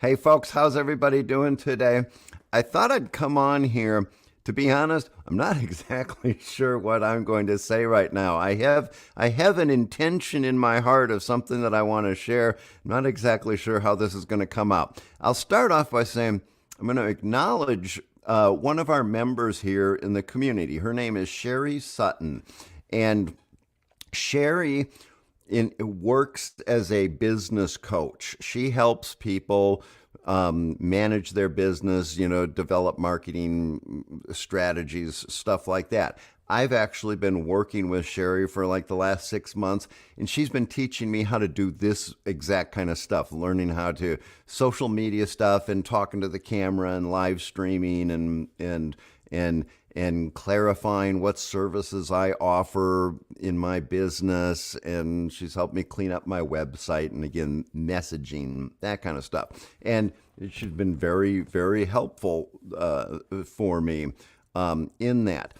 Hey folks, how's everybody doing today? I thought I'd come on here. To be honest, I'm not exactly sure what I'm going to say right now. I have an intention in my heart of something that I want to share. I'm not exactly sure how this is going to come out. I'll start off by saying I'm going to acknowledge one of our members here in the community. Her name is Sherry Sutton, and Sherry works as a business coach. She helps people manage their business, develop marketing strategies, stuff like that. I've actually been working with Sherry for like the last 6 months, and she's been teaching me how to do this exact kind of stuff, learning how to social media stuff and talking to the camera and live streaming and clarifying what services I offer in my business. And she's helped me clean up my website and again, messaging, that kind of stuff. And she's been very, very helpful for me in that.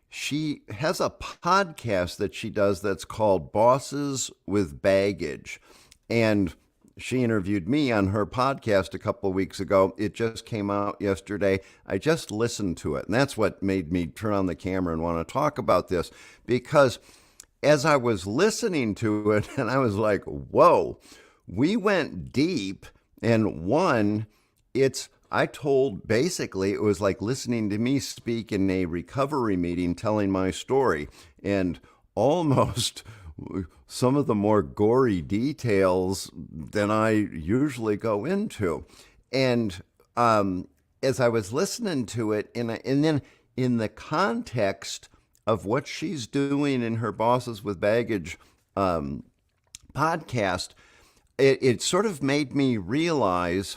She has a podcast that she does that's called Bosses with Baggage. And she interviewed me on her podcast a couple of weeks ago. It just came out yesterday. I just listened to it. And that's what made me turn on the camera and want to talk about this. Because as I was listening to it, and I was like, whoa, we went deep. And I told basically it was like listening to me speak in a recovery meeting telling my story. And almost some of the more gory details than I usually go into. And as I was listening to it, and then in the context of what she's doing in her Bosses with Baggage podcast, it sort of made me realize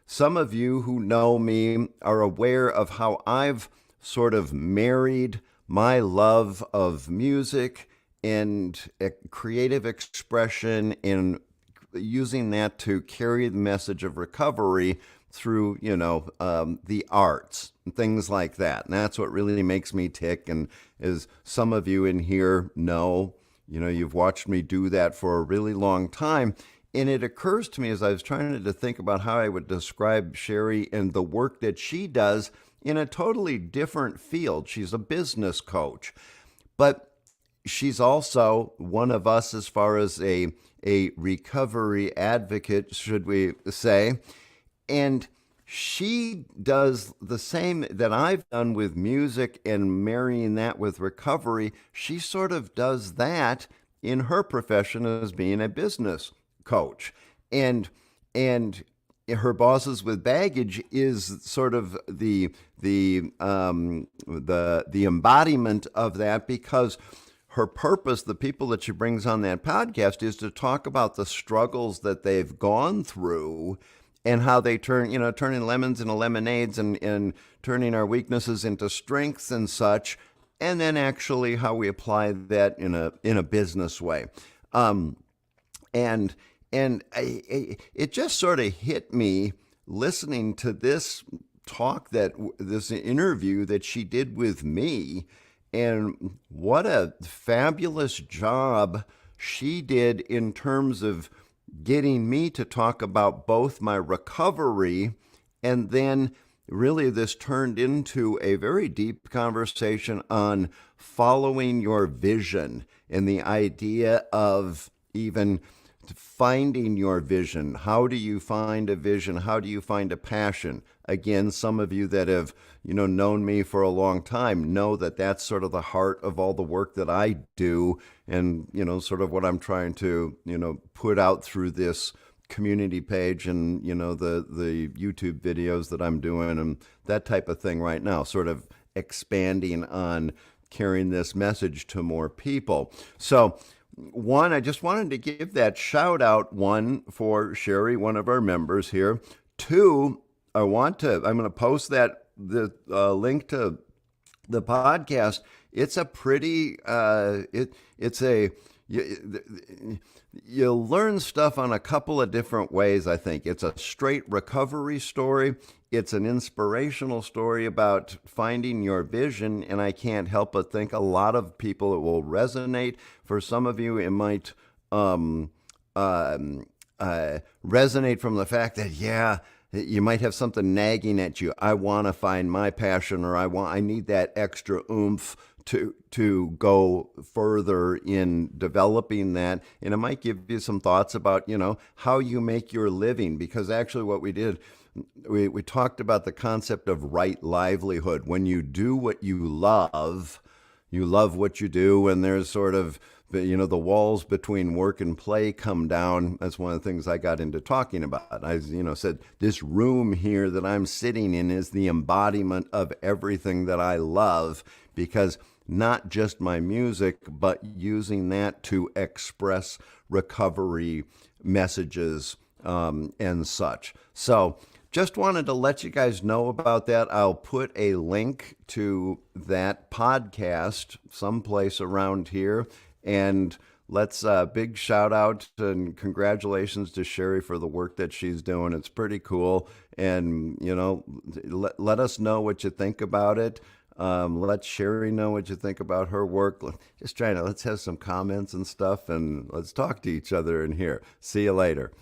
some of you who know me are aware of how I've sort of married my love of music and creative expression and using that to carry the message of recovery through, the arts and things like that. And that's what really makes me tick. And as some of you in here know, you've watched me do that for a really long time. And it occurs to me as I was trying to think about how I would describe Sherry and the work that she does in a totally different field. She's a business coach, but she's also one of us as far as a recovery advocate, should we say. And she does the same that I've done with music and marrying that with recovery. She sort of does that in her profession as being a business coach. And her Bosses with Baggage is sort of the embodiment of that, because her purpose, the people that she brings on that podcast, is to talk about the struggles that they've gone through and how they turning lemons into lemonades and turning our weaknesses into strengths and such, and then actually how we apply that in a business way. It just sort of hit me listening to this this interview that she did with me, and what a fabulous job she did in terms of getting me to talk about both my recovery, and then really this turned into a very deep conversation on following your vision and the idea of even finding your vision. How do you find a vision? How do you find a passion? Again, some of you that have, known me for a long time know that that's sort of the heart of all the work that I do, and, sort of what I'm trying to, put out through this community page and, the YouTube videos that I'm doing and that type of thing right now, sort of expanding on carrying this message to more people. So, one, I just wanted to give that shout out, one, for Sherry, one of our members here. Two, I'm going to post the link to the podcast. It's a pretty, you'll learn stuff on a couple of different ways, I think. It's a straight recovery story. It's an inspirational story about finding your vision, and I can't help but think a lot of people it will resonate. For some of you, it might resonate from the fact that, You might have something nagging at you. I want to find my passion, or I need that extra oomph to go further in developing that. And it might give you some thoughts about, how you make your living. Because actually what we did, we talked about the concept of right livelihood. When you do what you love what you do, and there's sort of, the walls between work and play come down. That's one of the things I got into talking about. I, said this room here that I'm sitting in is the embodiment of everything that I love, because not just my music, but using that to express recovery messages, and such. So just wanted to let you guys know about that. I'll put a link to that podcast someplace around here. And let's big shout out and congratulations to Sherry for the work that she's doing. It's pretty cool. And, let us know what you think about it. Let Sherry know what you think about her work. Let's have some comments and stuff, and let's talk to each other in here. See you later.